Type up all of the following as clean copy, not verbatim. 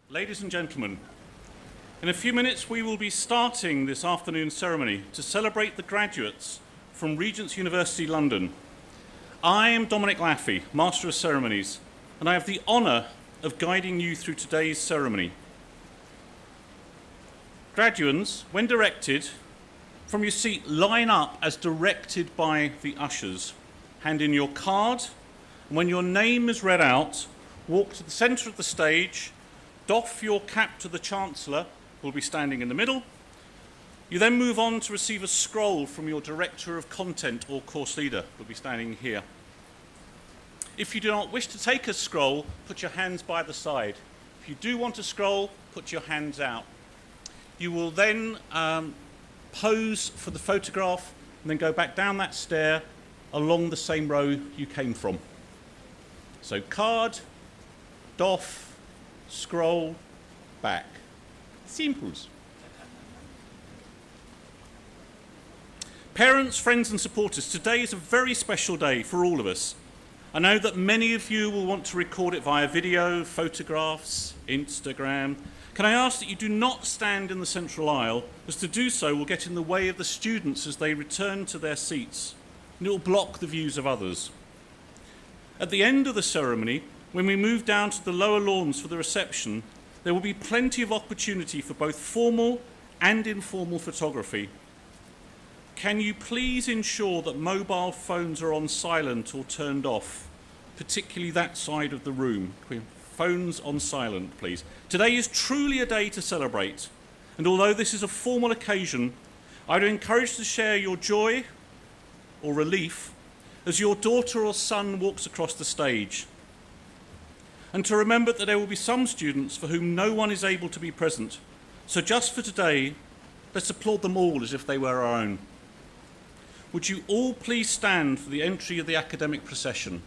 Ladies and gentlemen, in a few minutes we will be starting this afternoon's ceremony to celebrate the graduates from Regent's University London. I am Dominic Laffey, Master of Ceremonies, and I have the honour of guiding you through today's ceremony. Graduands, when directed, from your seat line up as directed by the ushers. Hand in your card, and when your name is read out, walk to the centre of the stage, doff your cap to the Chancellor, who will be standing in the middle. You then move on to receive a scroll from your Director of Content or Course Leader, who will be standing here. If you do not wish to take a scroll, put your hands by the side. If you do want a scroll, put your hands out. You will then pose for the photograph and then go back down that stair along the same row you came from. So card, doff, scroll, back. Simples. Parents, friends and supporters, today is a very special day for all of us. I know that many of you will want to record it via video, photographs, Instagram. Can I ask that you do not stand in the central aisle, as to do so will get in the way of the students as they return to their seats, and it will block the views of others. At the end of the ceremony, when we move down to the lower lawns for the reception, there will be plenty of opportunity for both formal and informal photography. Can you please ensure that mobile phones are on silent or turned off, particularly that side of the room? Phones on silent, please. Today is truly a day to celebrate, and although this is a formal occasion, I would encourage you to share your joy or relief as your daughter or son walks across the stage. And to remember that there will be some students for whom no one is able to be present. So just for today, let's applaud them all as if they were our own. Would you all please stand for the entry of the academic procession?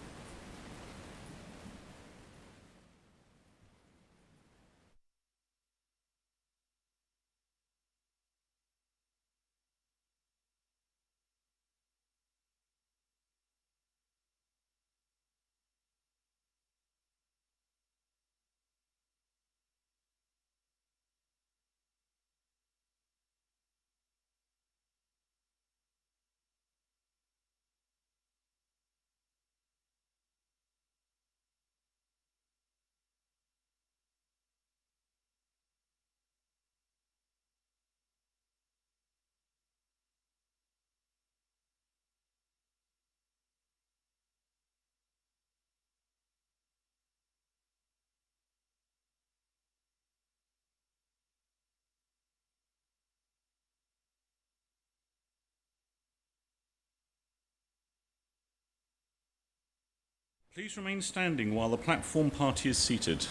Please remain standing while the platform party is seated.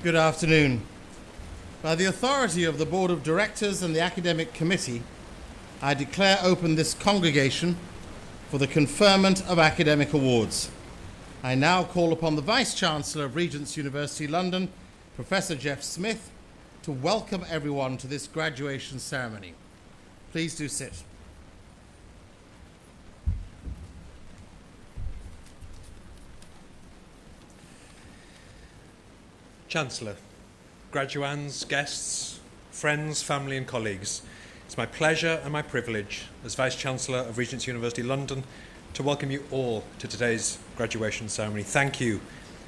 Good afternoon. By the authority of the Board of Directors and the Academic Committee, I declare open this congregation for the conferment of academic awards. I now call upon the Vice-Chancellor of Regent's University London, Professor Jeff Smith, to welcome everyone to this graduation ceremony. Please do sit. Chancellor, graduands, guests, friends, family and colleagues, it's my pleasure and my privilege as Vice-Chancellor of Regent's University London to welcome you all to today's graduation ceremony. Thank you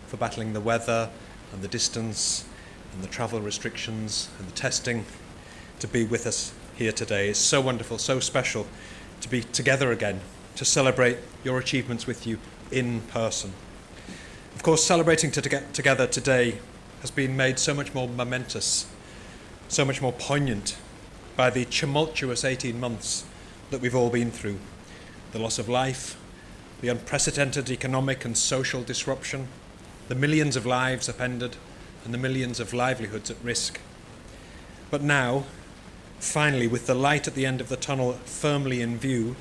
for battling the weather and the distance and the travel restrictions and the testing to be with us here today. It's so wonderful, so special to be together again, to celebrate your achievements with you in person. Of course, celebrating together today has been made so much more momentous, so much more poignant by the tumultuous 18 months that we've all been through. The loss of life, the unprecedented economic and social disruption, the millions of lives upended, and the millions of livelihoods at risk. But now, finally, with the light at the end of the tunnel firmly in view,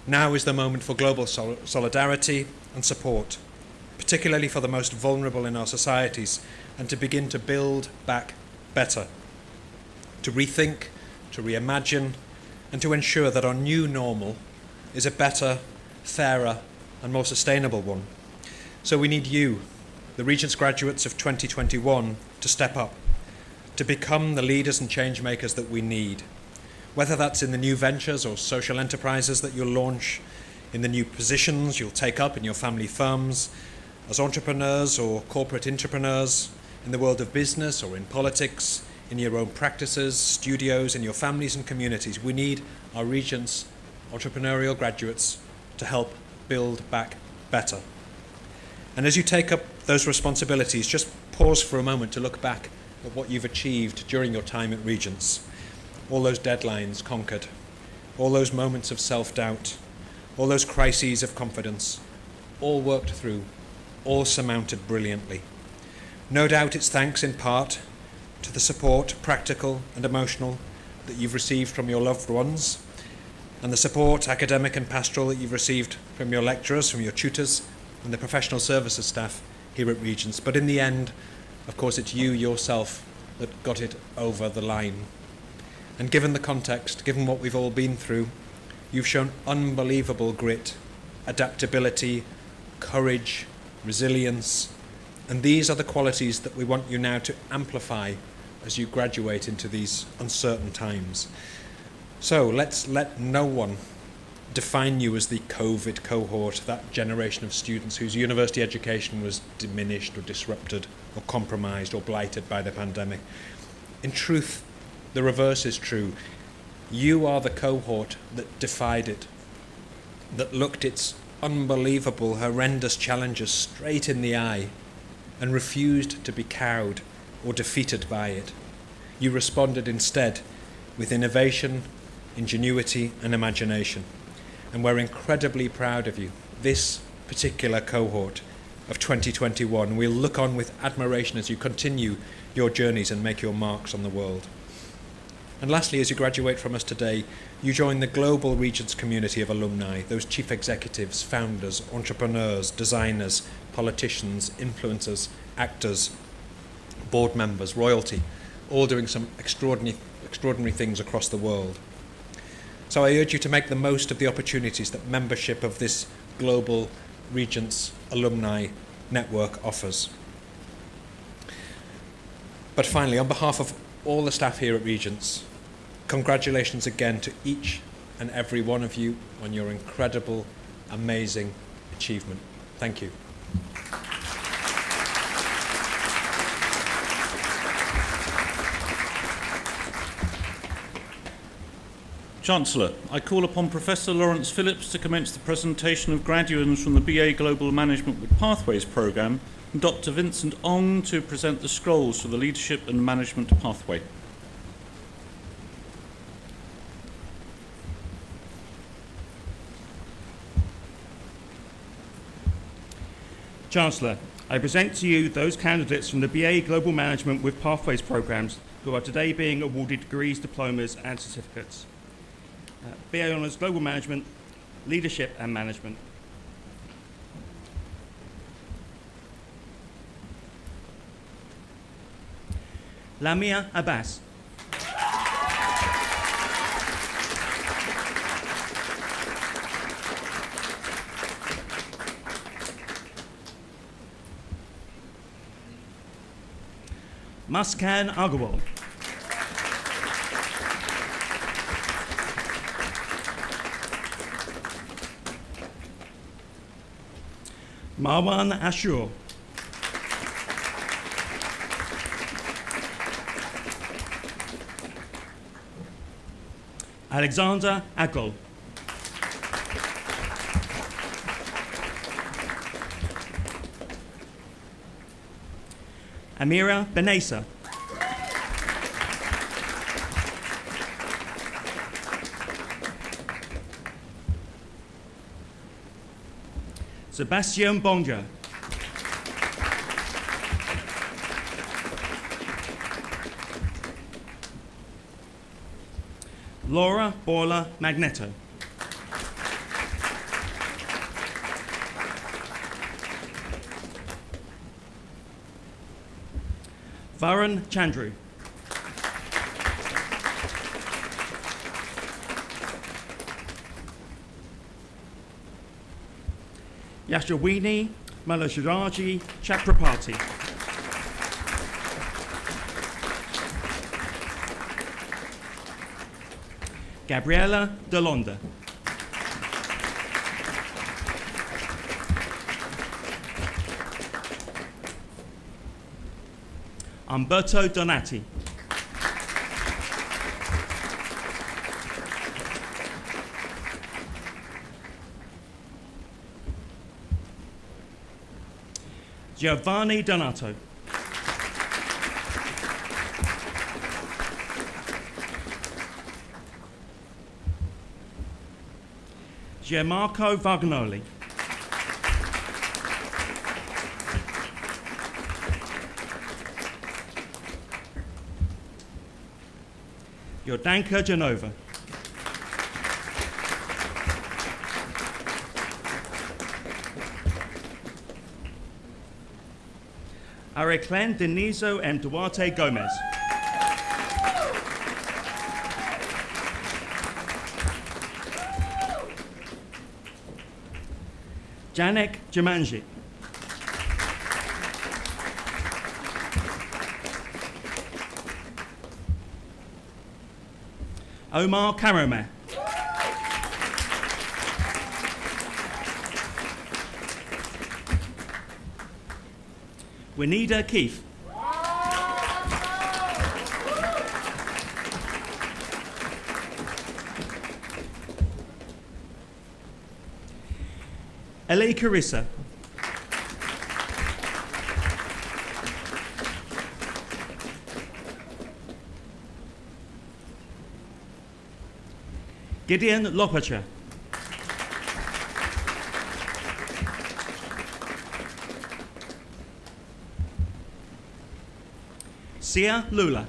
now is the moment for global solidarity and support, particularly for the most vulnerable in our societies, and to begin to build back better, to rethink, to reimagine, and to ensure that our new normal is a better, fairer, and more sustainable one. So we need you, the Regent's graduates of 2021, to step up, to become the leaders and change makers that we need. Whether that's in the new ventures or social enterprises that you'll launch, in the new positions you'll take up in your family firms, as entrepreneurs or corporate entrepreneurs, in the world of business or in politics, in your own practices, studios, in your families and communities. We need our Regent's entrepreneurial graduates to help build back better. And as you take up those responsibilities, just pause for a moment to look back at what you've achieved during your time at Regent's. All those deadlines conquered, all those moments of self-doubt, all those crises of confidence, all worked through, all surmounted brilliantly. No doubt it's thanks in part to the support, practical and emotional, that you've received from your loved ones, and the support, academic and pastoral, that you've received from your lecturers, from your tutors, and the professional services staff here at Regent's. But in the end, of course, it's you yourself that got it over the line. And given the context, given what we've all been through, you've shown unbelievable grit, adaptability, courage, resilience, and these are the qualities that we want you now to amplify as you graduate into these uncertain times. So let's let no one define you as the COVID cohort, that generation of students whose university education was diminished or disrupted or compromised or blighted by the pandemic. In truth, the reverse is true. You are the cohort that defied it, that looked its unbelievable, horrendous challenges straight in the eye and refused to be cowed or defeated by it. You responded instead with innovation, ingenuity and imagination. And we're incredibly proud of you. This particular cohort of 2021, we'll look on with admiration as you continue your journeys and make your marks on the world. And lastly, as you graduate from us today, you join the global Regent's community of alumni, those chief executives, founders, entrepreneurs, designers, politicians, influencers, actors, board members, royalty, all doing some extraordinary things across the world. So I urge you to make the most of the opportunities that membership of this global Regent's alumni network offers. But finally, on behalf of all the staff here at Regent's, congratulations again to each and every one of you on your incredible, amazing achievement. Thank you. Chancellor, I call upon Professor Lawrence Phillips to commence the presentation of graduates from the BA Global Management with Pathways programme, and Dr. Vincent Ong to present the scrolls for the Leadership and Management Pathway. Chancellor, I present to you those candidates from the BA Global Management with Pathways programmes who are today being awarded degrees, diplomas and certificates. BA Honours Global Management, Leadership and Management. Lamia Abbas. Muskan Agarwal. Marwan Ashur. Alexander Akol. Amira Benesa. Sebastian Bonja. Laura Borla Magneto. Varun Chandru. Yashwini Malasharaji Chakraparty. Gabriela Delonda. Umberto Donati. Giovanni Donato. Gianmarco Vagnoli. Jordanka Genova. Areclen Denizo and Duarte Gomez. Janek Jumanji. Omar Karomeh. Winida Keefe. Ellie Carissa. Gideon Lopacha. Sia Lula.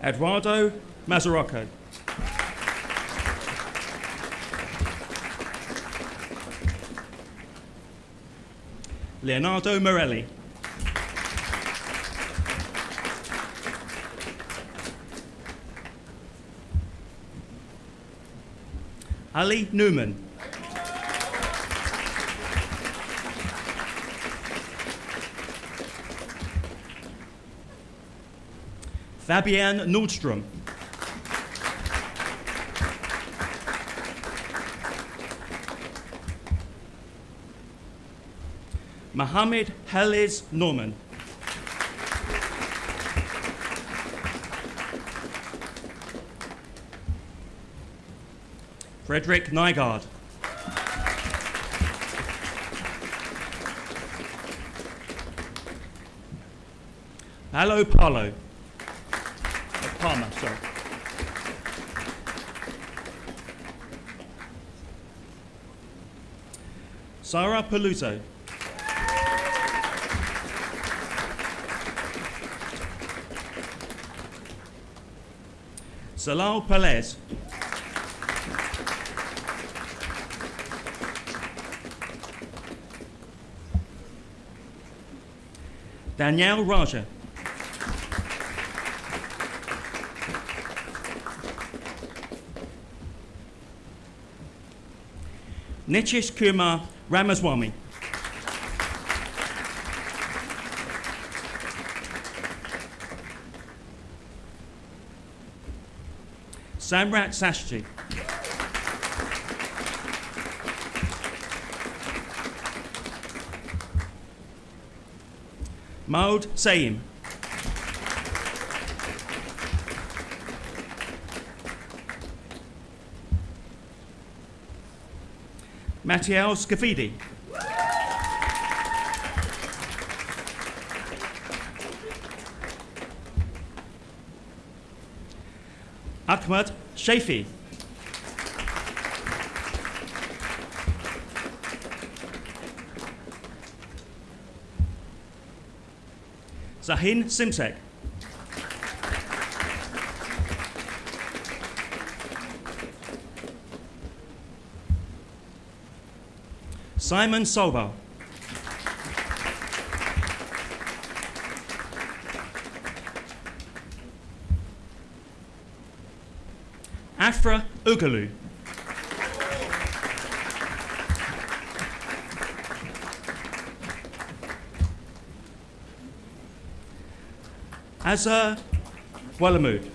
Eduardo Mazarocco. Leonardo Morelli. Ali Newman. Fabienne Nordstrom. Mohammed Haliz Norman. Frederick Nygaard. Palo Palo. Palmer, sorry. Sarah Paluzzo. Salal Pelez. Danielle Raja. Nitish Kumar Ramaswamy. Samrat Sashji. Maud Saim. Matteo Scafidi. Ahmad Shafi. Zahin Simsek. Simon Solba. Afra Ugalu. Azza Walamud.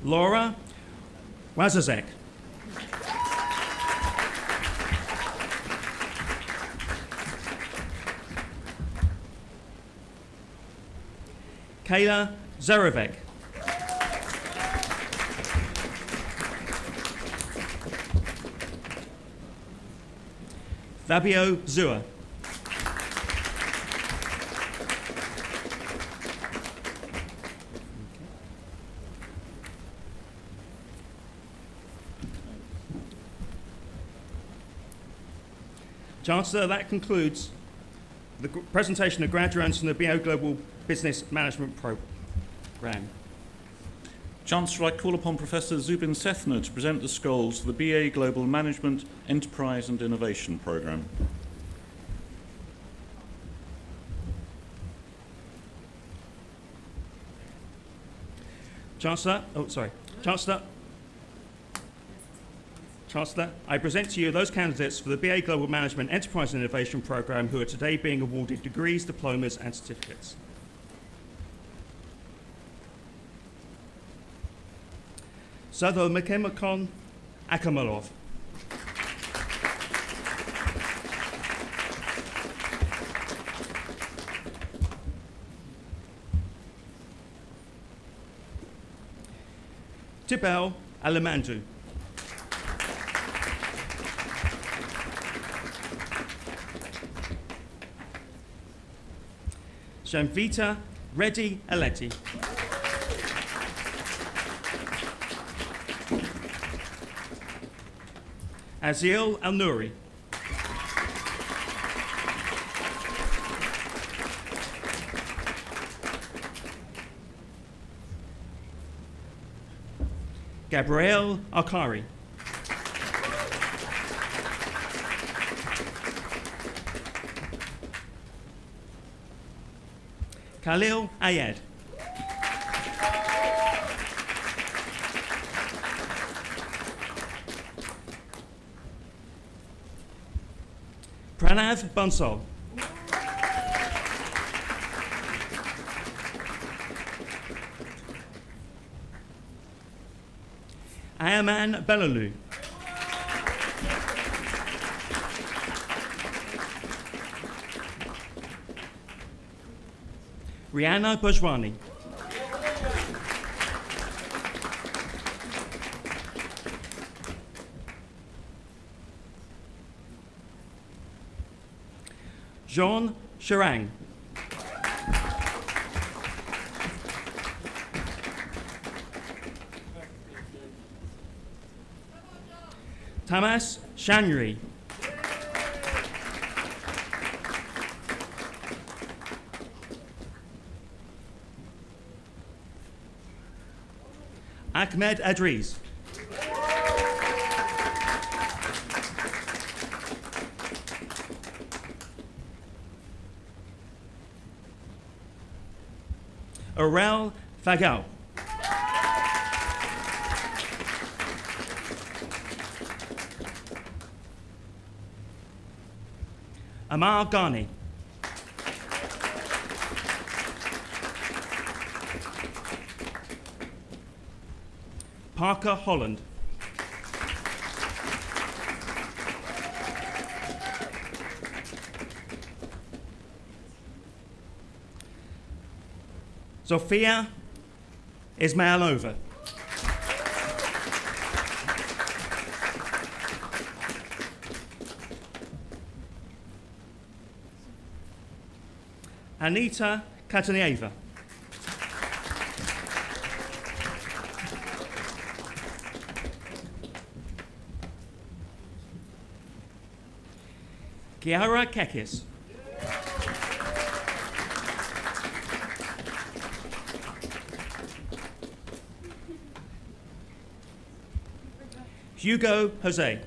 Laura Wazazek. Kayla Zarovek. Fabio Zua. Chancellor, that concludes the presentation of graduates from the BO Global Business Management Programme. Chancellor, I call upon Professor Zubin Sethna to present the scrolls for the BA Global Management, Enterprise and Innovation Programme. Chancellor, I present to you those candidates for the BA Global Management Enterprise and Innovation Programme who are today being awarded degrees, diplomas and certificates. Sado Mekemakon Akamalov. Tibel Alamandu. Shamvita Reddy Aleti. Azil Al-Nouri. Gabrielle Akari. Khalil Ayed. Pranav Bansal. Ayaman Belalu. Rihanna Bajwani. Jean Sharang. Tamas Shanri. Ahmed Adriz. Aurel Fagao. Amar Ghani. Parker Holland. Zofia Ismailova. Anita Katanieva. Kiara Kekis. Hugo Jose.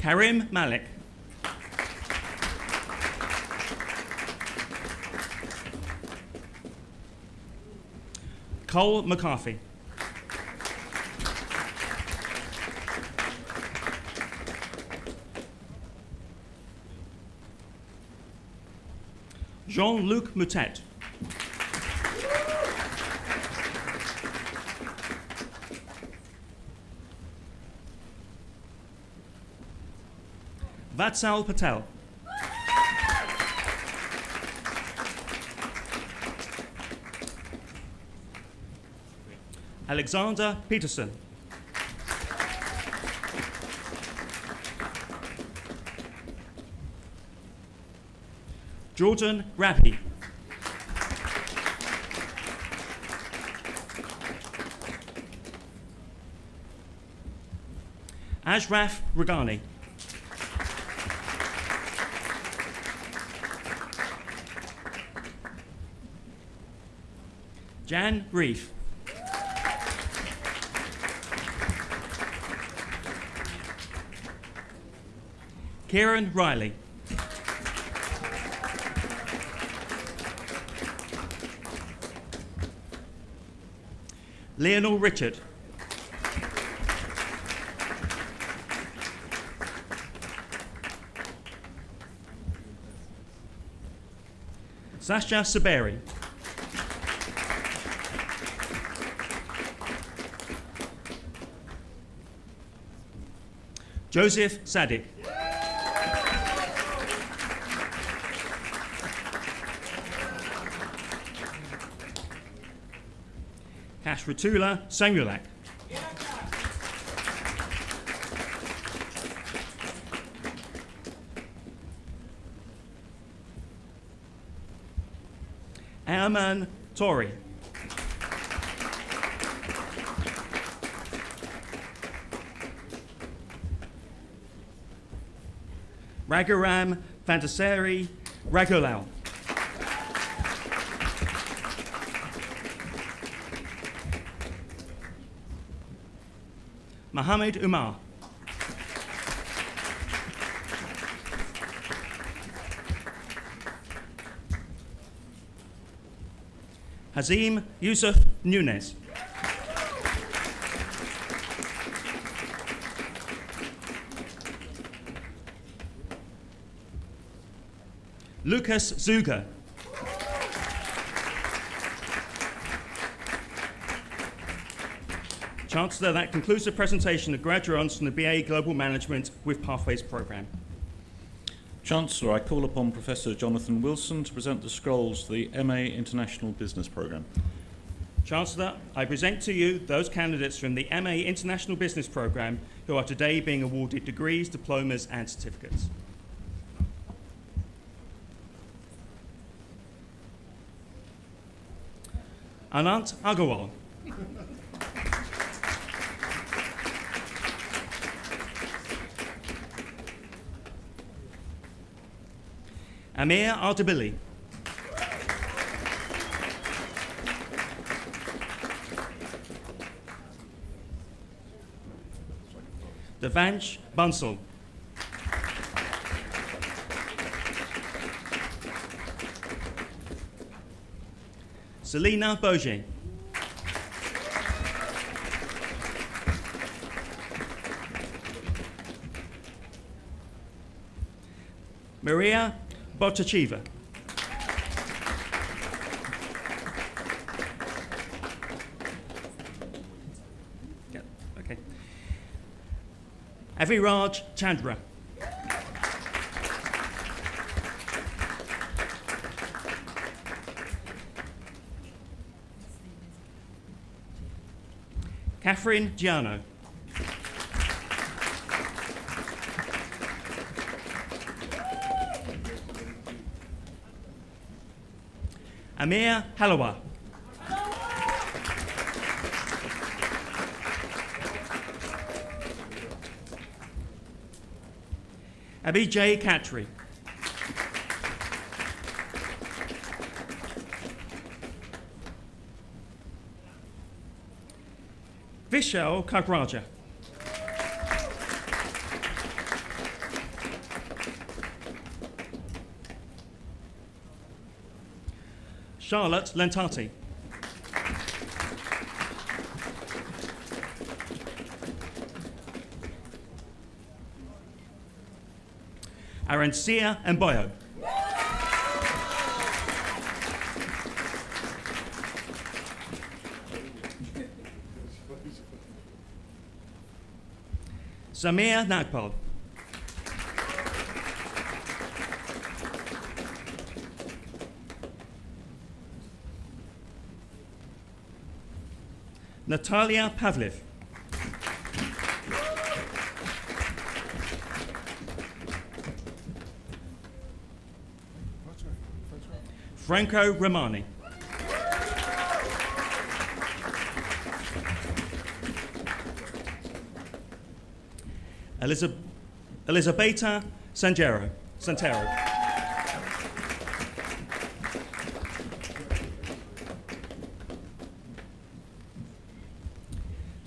Karim Malik. Cole McCarthy. Jean-Luc Moutet. Vatsal Patel. Alexander Peterson. Jordan Rappi. Ashraf Regani. Jan Reef. Kieran Riley. Lionel Richard. Sasha Saberi. Joseph Sadik. Kashratula Samuelak. Aman Tori. Raghuram Fantasari Raghulal. Mohammed Umar. Hazim Yusuf Nunez. Lucas Zuga. Chancellor, that concludes the presentation of graduates from the BA Global Management with Pathways programme. Chancellor, I call upon Professor Jonathan Wilson to present the scrolls to the MA International Business programme. Chancellor, I present to you those candidates from the MA International Business programme who are today being awarded degrees, diplomas and certificates. Anant Agarwal. Amir Ardabili. Devansh Bansal. Selena Boje. Maria Botachiva. Yeah, okay. Aviraj Chandra. Catherine Giano. Amir Halawa. Abhijay Khatri. Vishal Kagraja. Charlotte Lentati. Arancia Mboyo. Samir Nagpal. Natalia Pavliv. Franco Romani. Elisabetta Santero.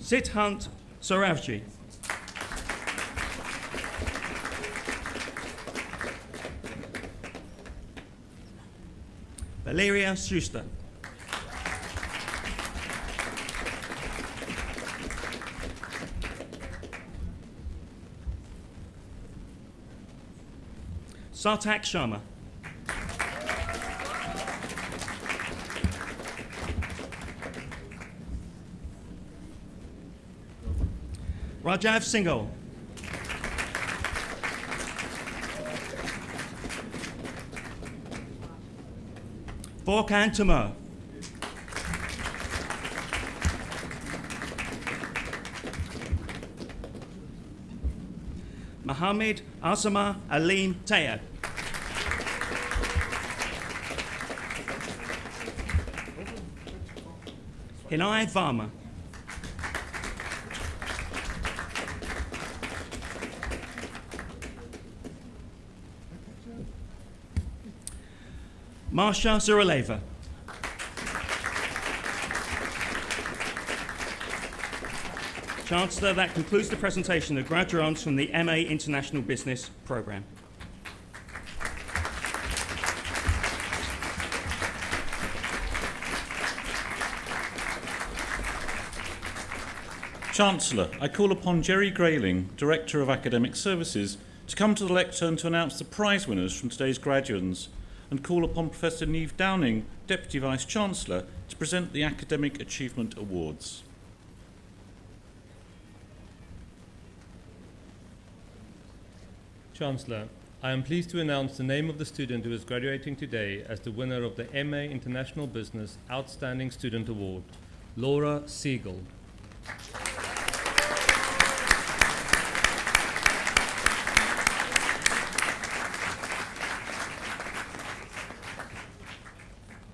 Siddhant Saravji. Valeria Schuster. Sartak Sharma. Rajav Singhal. Vorkan Tamar. Mohammed Asama Alim Tayeb. Hinay Varma. Marsha Zuraleva. Chancellor, that concludes the presentation of graduates from the MA International Business Programme. Chancellor, I call upon Jerry Grayling, Director of Academic Services, to come to the lectern to announce the prize winners from today's graduates, and call upon Professor Niamh Downing, Deputy Vice-Chancellor, to present the Academic Achievement Awards. Chancellor, I am pleased to announce the name of the student who is graduating today as the winner of the MA International Business Outstanding Student Award, Laura Siegel.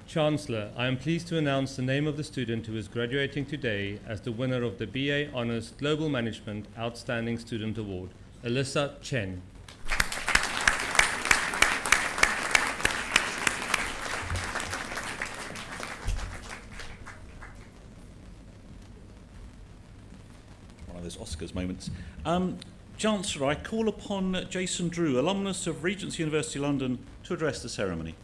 Chancellor, I am pleased to announce the name of the student who is graduating today as the winner of the BA Honours Global Management Outstanding Student Award, Alyssa Chen. One of those Oscars moments. Chancellor, I call upon Jason Drew, alumnus of Regent's University London, to address the ceremony.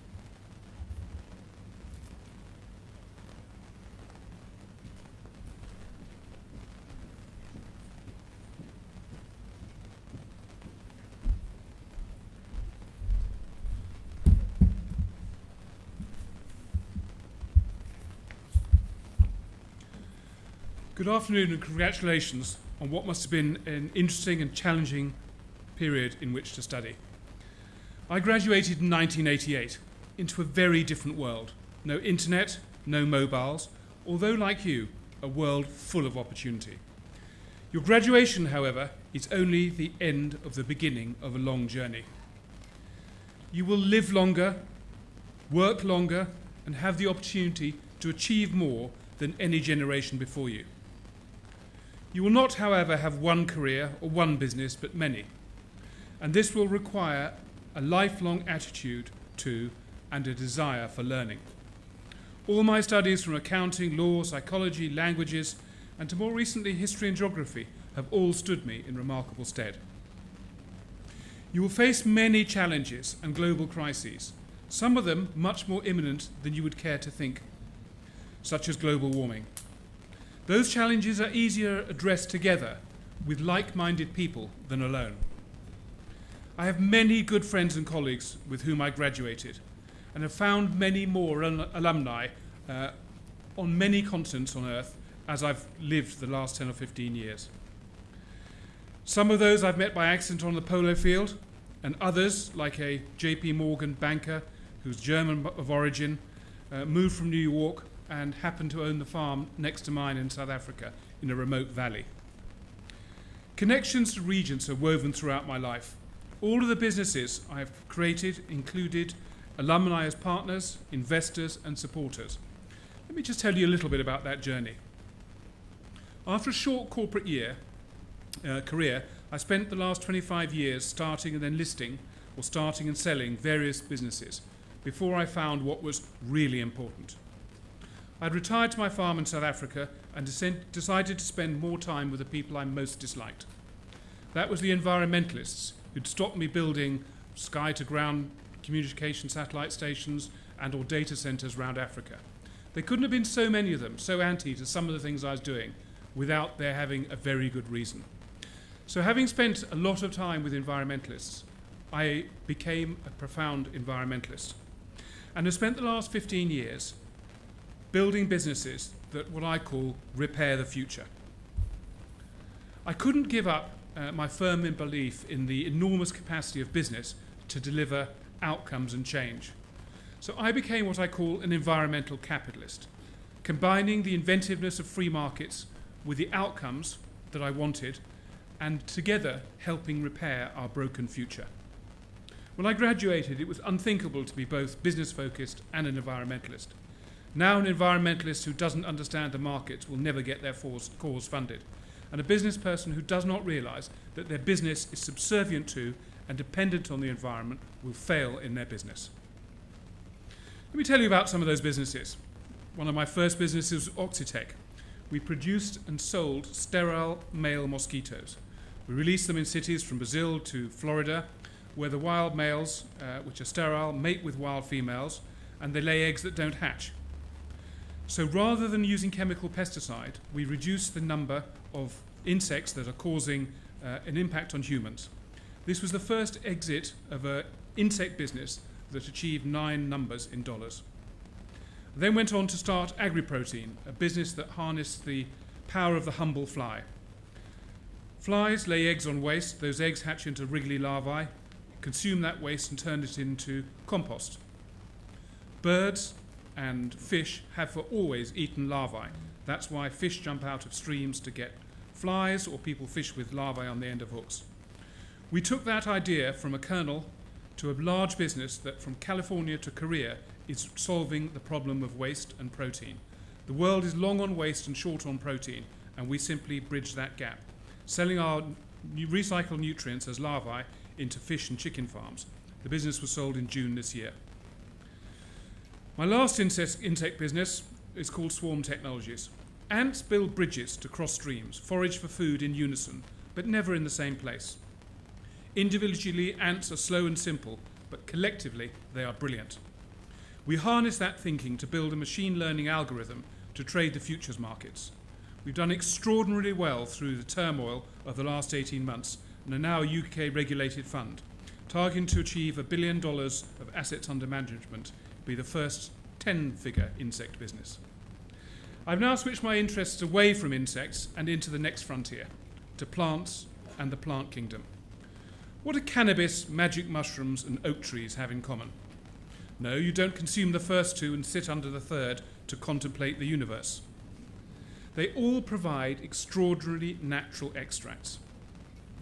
Good afternoon and congratulations on what must have been an interesting and challenging period in which to study. I graduated in 1988 into a very different world. No internet, no mobiles, although like you, a world full of opportunity. Your graduation, however, is only the end of the beginning of a long journey. You will live longer, work longer, and have the opportunity to achieve more than any generation before you. You will not, however, have one career or one business, but many. And this will require a lifelong attitude to and a desire for learning. All my studies from accounting, law, psychology, languages, and to more recently history and geography have all stood me in remarkable stead. You will face many challenges and global crises, some of them much more imminent than you would care to think, such as global warming. Those challenges are easier addressed together with like-minded people than alone. I have many good friends and colleagues with whom I graduated, and have found many more alumni on many continents on Earth as I've lived the last 10 or 15 years. Some of those I've met by accident on the polo field, and others, like a JP Morgan banker who's German of origin, moved from New York and happened to own the farm next to mine in South Africa in a remote valley. Connections to regions are woven throughout my life. All of the businesses I have created included alumni as partners, investors, and supporters. Let me just tell you a little bit about that journey. After a short corporate career, I spent the last 25 years starting and then listing, or starting and selling various businesses, before I found what was really important. I'd retired to my farm in South Africa and decided to spend more time with the people I most disliked. That was the environmentalists who'd stopped me building sky-to-ground communication satellite stations and or data centres around Africa. There couldn't have been so many of them, so anti to some of the things I was doing, without their having a very good reason. So having spent a lot of time with environmentalists, I became a profound environmentalist, and have spent the last 15 years building businesses that what I call repair the future. I couldn't give up my firm belief in the enormous capacity of business to deliver outcomes and change. So I became what I call an environmental capitalist, combining the inventiveness of free markets with the outcomes that I wanted, and together helping repair our broken future. When I graduated, it was unthinkable to be both business-focused and an environmentalist. Now an environmentalist who doesn't understand the markets will never get their cause funded, and a business person who does not realise that their business is subservient to and dependent on the environment will fail in their business. Let me tell you about some of those businesses. One of my first businesses was Oxitec. We produced and sold sterile male mosquitoes. We released them in cities from Brazil to Florida, where the wild males, which are sterile, mate with wild females, and they lay eggs that don't hatch. So rather than using chemical pesticide, we reduced the number of insects that are causing an impact on humans. This was the first exit of an insect business that achieved 9 numbers in dollars. I then went on to start AgriProtein, a business that harnessed the power of the humble fly. Flies lay eggs on waste. Those eggs hatch into wriggly larvae, consume that waste and turn it into compost. Birds and fish have for always eaten larvae. That's why fish jump out of streams to get flies, or people fish with larvae on the end of hooks. We took that idea from a kernel to a large business that from California to Korea is solving the problem of waste and protein. The world is long on waste and short on protein, and we simply bridge that gap, selling our recycled nutrients as larvae into fish and chicken farms. The business was sold in June this year. My last insect business is called Swarm Technologies. Ants build bridges to cross streams, forage for food in unison, but never in the same place. Individually, ants are slow and simple, but collectively, they are brilliant. We harness that thinking to build a machine learning algorithm to trade the futures markets. We've done extraordinarily well through the turmoil of the last 18 months and are now a UK regulated fund, targeting to achieve $1 billion of assets under management, be the first 10-figure insect business. I've now switched my interests away from insects and into the next frontier, to plants and the plant kingdom. What do cannabis, magic mushrooms, and oak trees have in common? No, you don't consume the first two and sit under the third to contemplate the universe. They all provide extraordinarily natural extracts.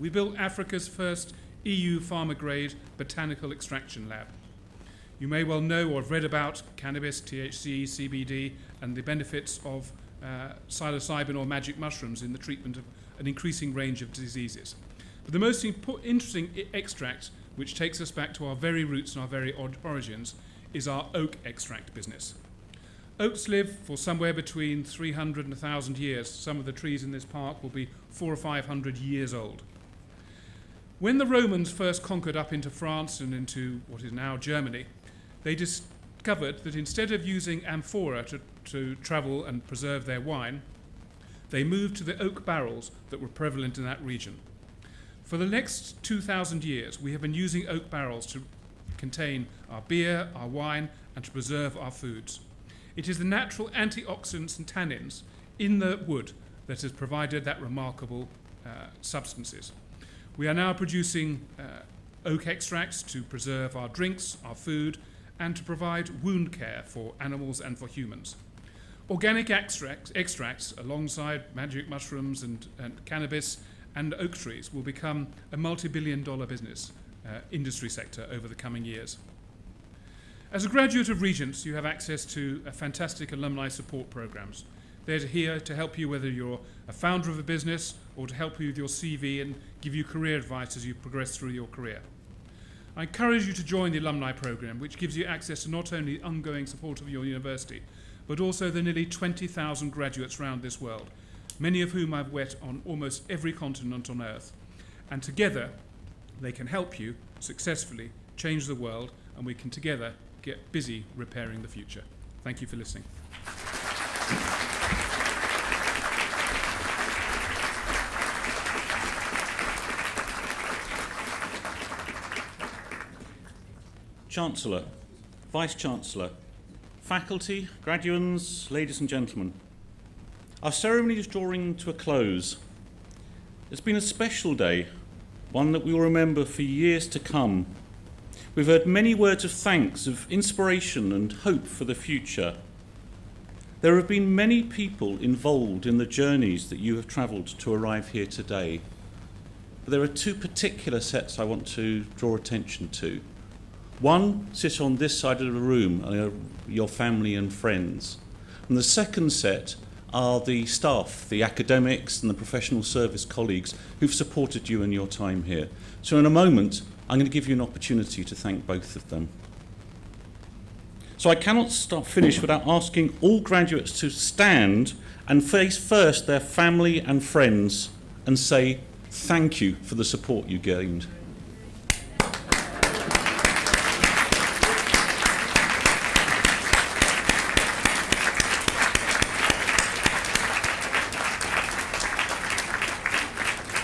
We built Africa's first EU pharma-grade botanical extraction lab. You may well know or have read about cannabis, THC, CBD, and the benefits of psilocybin or magic mushrooms in the treatment of an increasing range of diseases. But the most interesting extract, which takes us back to our very roots and our very origins, is our oak extract business. Oaks live for somewhere between 300 and 1,000 years. Some of the trees in this park will be 400 or 500 years old. When the Romans first conquered up into France and into what is now Germany, they discovered that instead of using amphora to travel and preserve their wine, they moved to the oak barrels that were prevalent in that region. For the next 2,000 years, we have been using oak barrels to contain our beer, our wine, and to preserve our foods. It is the natural antioxidants and tannins in the wood that has provided that remarkable substances. We are now producing oak extracts to preserve our drinks, our food, and to provide wound care for animals and for humans. Organic extracts alongside magic mushrooms and cannabis and oak trees will become a multi-billion-dollar business industry sector over the coming years. As a graduate of Regents, you have access to fantastic alumni support programs. They're here to help you whether you're a founder of a business or to help you with your CV and give you career advice as you progress through your career. I encourage you to join the alumni program, which gives you access to not only ongoing support of your university, but also the nearly 20,000 graduates around this world, many of whom I've met on almost every continent on Earth. And together, they can help you successfully change the world, and we can together get busy repairing the future. Thank you for listening. Chancellor, Vice-Chancellor, faculty, graduands, ladies and gentlemen, our ceremony is drawing to a close. It's been a special day, one that we will remember for years to come. We've heard many words of thanks, of inspiration and hope for the future. There have been many people involved in the journeys that you have travelled to arrive here today. But there are two particular sets I want to draw attention to. One sits on this side of the room, your family and friends. And the second set are the staff, the academics and the professional service colleagues who've supported you in your time here. So in a moment, I'm going to give you an opportunity to thank both of them. So I cannot finish without asking all graduates to stand and face first their family and friends and say thank you for the support you gained.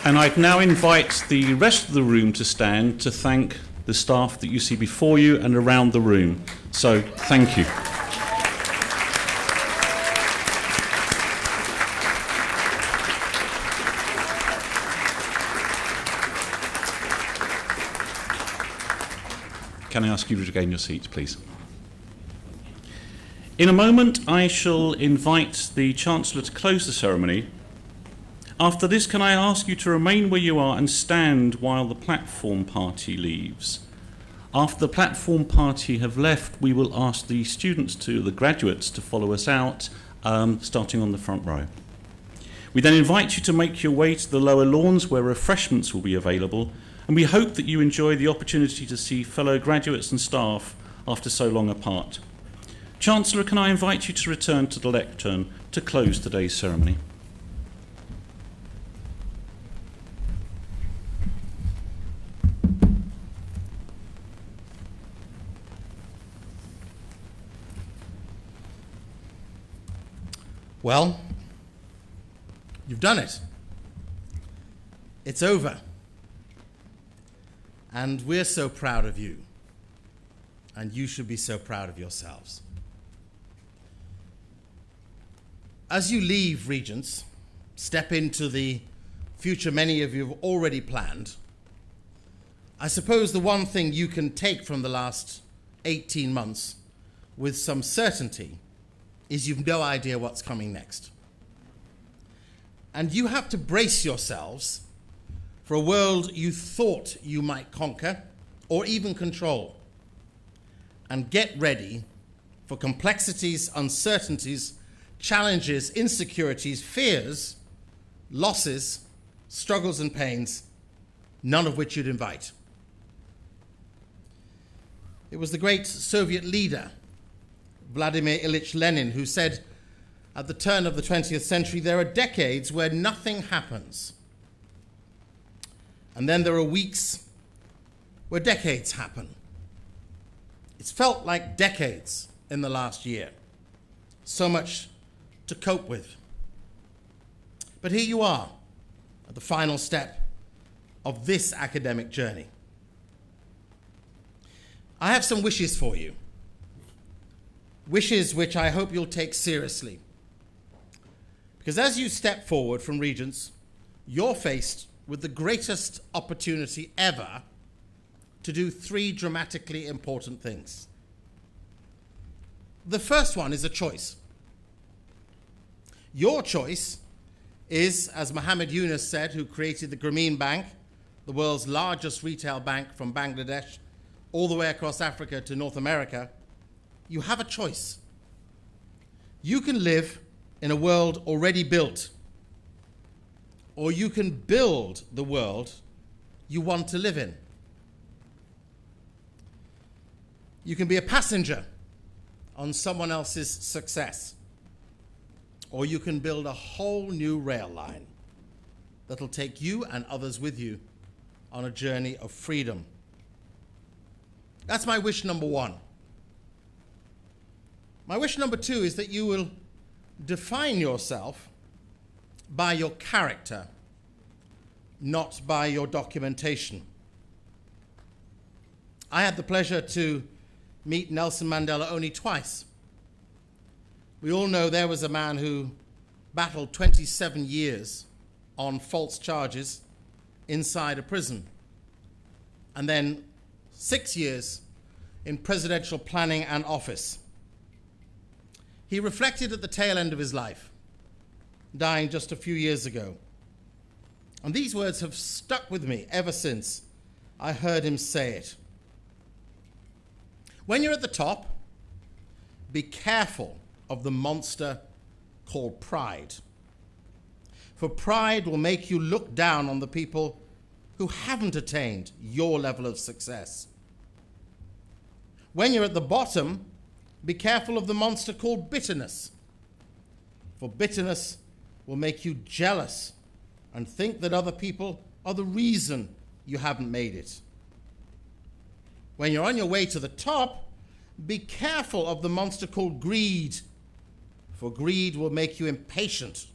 And I'd now invite the rest of the room to stand to thank the staff that you see before you and around the room. So, thank you. Can I ask you to regain your seats, please? In a moment, I shall invite the Chancellor to close the ceremony. After this, can I ask you to remain where you are and stand while the platform party leaves? After the platform party have left, we will ask the graduates to follow us out, starting on the front row. We then invite you to make your way to the lower lawns where refreshments will be available, and we hope that you enjoy the opportunity to see fellow graduates and staff after so long apart. Chancellor, can I invite you to return to the lectern to close today's ceremony? Well, you've done it. It's over. And we're so proud of you. And you should be so proud of yourselves. As you leave Regents, step into the future many of you have already planned, I suppose the one thing you can take from the last 18 months with some certainty is you've no idea what's coming next. And you have to brace yourselves for a world you thought you might conquer or even control. And get ready for complexities, uncertainties, challenges, insecurities, fears, losses, struggles and pains, none of which you'd invite. It was the great Soviet leader, Vladimir Ilyich Lenin, who said at the turn of the 20th century, there are decades where nothing happens. And then there are weeks where decades happen. It's felt like decades in the last year. So much to cope with. But here you are at the final step of this academic journey. I have some wishes for you. Wishes which I hope you'll take seriously. Because as you step forward from Regents, you're faced with the greatest opportunity ever to do 3 dramatically important things. The first one is a choice. Your choice is, as Muhammad Yunus said, who created the Grameen Bank, the world's largest retail bank from Bangladesh all the way across Africa to North America, you have a choice. You can live in a world already built, or you can build the world you want to live in. You can be a passenger on someone else's success, or you can build a whole new rail line that'll take you and others with you on a journey of freedom. That's my wish number 1. My wish number 2 is that you will define yourself by your character, not by your documentation. I had the pleasure to meet Nelson Mandela only twice. We all know there was a man who battled 27 years on false charges inside a prison, and then 6 years in presidential planning and office. He reflected at the tail end of his life, dying just a few years ago. And these words have stuck with me ever since I heard him say it. When you're at the top, be careful of the monster called pride. For pride will make you look down on the people who haven't attained your level of success. When you're at the bottom, be careful of the monster called bitterness. For bitterness will make you jealous and think that other people are the reason you haven't made it. When you're on your way to the top, be careful of the monster called greed. For greed will make you impatient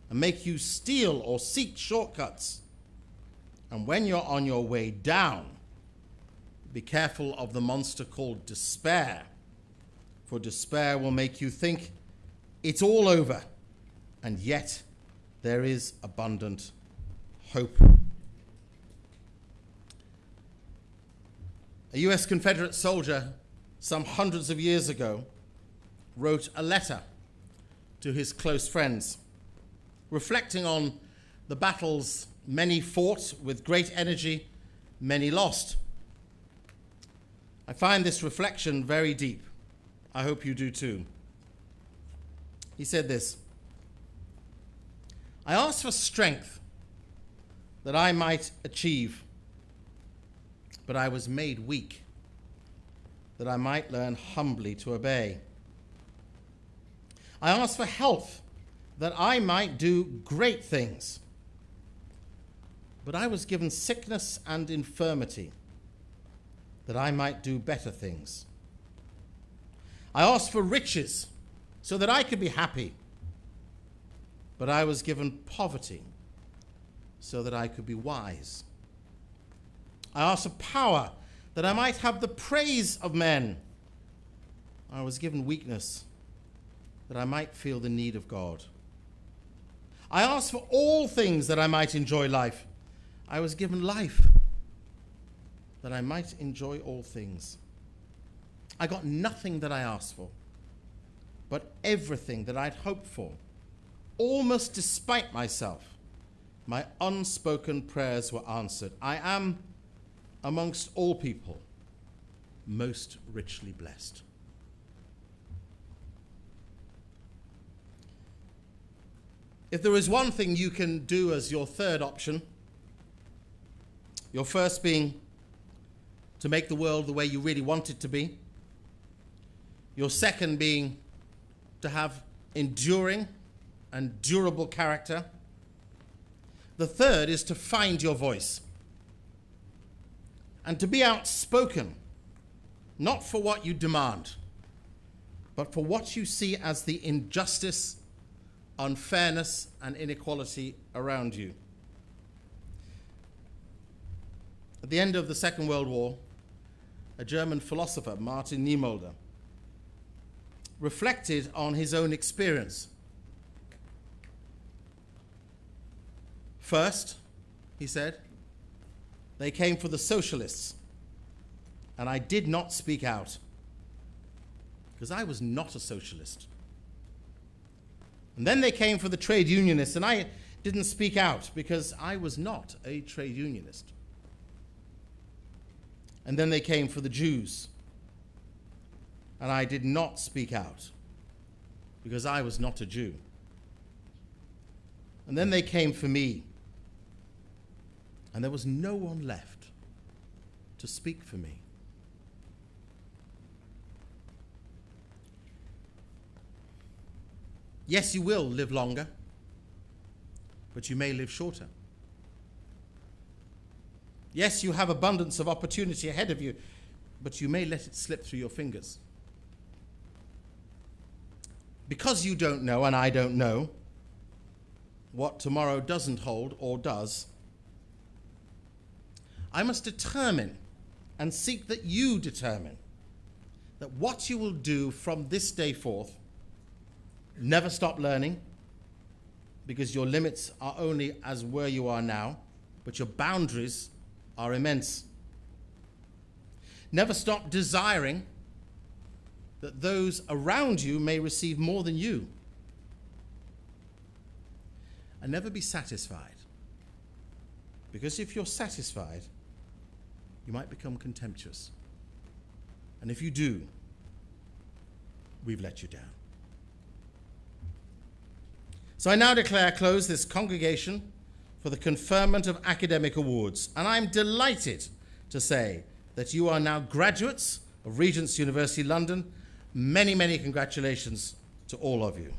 and make you steal or seek shortcuts. And when you're on your way down, be careful of the monster called despair. For despair will make you think it's all over, and yet there is abundant hope. A US Confederate soldier, some hundreds of years ago, wrote a letter to his close friends, reflecting on the battles many fought with great energy, many lost. I find this reflection very deep. I hope you do too. He said this: I asked for strength that I might achieve, but I was made weak that I might learn humbly to obey. I asked for health that I might do great things, but I was given sickness and infirmity that I might do better things. I asked for riches so that I could be happy, but I was given poverty so that I could be wise. I asked for power that I might have the praise of men. I was given weakness that I might feel the need of God. I asked for all things that I might enjoy life. I was given life that I might enjoy all things. I got nothing that I asked for, but everything that I'd hoped for. Almost despite myself, my unspoken prayers were answered. I am, amongst all people, most richly blessed. If there is one thing you can do as your third option, your first being to make the world the way you really want it to be, your second being to have enduring and durable character, the third is to find your voice and to be outspoken, not for what you demand, but for what you see as the injustice, unfairness, and inequality around you. At the end of the Second World War, a German philosopher, Martin Niemöller, reflected on his own experience. First, he said, they came for the socialists, and I did not speak out, because I was not a socialist. And then they came for the trade unionists, and I didn't speak out, because I was not a trade unionist. And then they came for the Jews, and I did not speak out, because I was not a Jew. And then they came for me, and there was no one left to speak for me. Yes, you will live longer, but you may live shorter. Yes, you have abundance of opportunity ahead of you, but you may let it slip through your fingers. Because you don't know, and I don't know, what tomorrow doesn't hold or does, I must determine and seek that you determine that what you will do from this day forth. Never stop learning, because your limits are only as where you are now, but your boundaries are immense. Never stop desiring that those around you may receive more than you. And never be satisfied, because if you're satisfied, you might become contemptuous. And if you do, we've let you down. So I now declare closed this congregation for the conferment of academic awards. And I'm delighted to say that you are now graduates of Regent's University London. Many, many congratulations to all of you.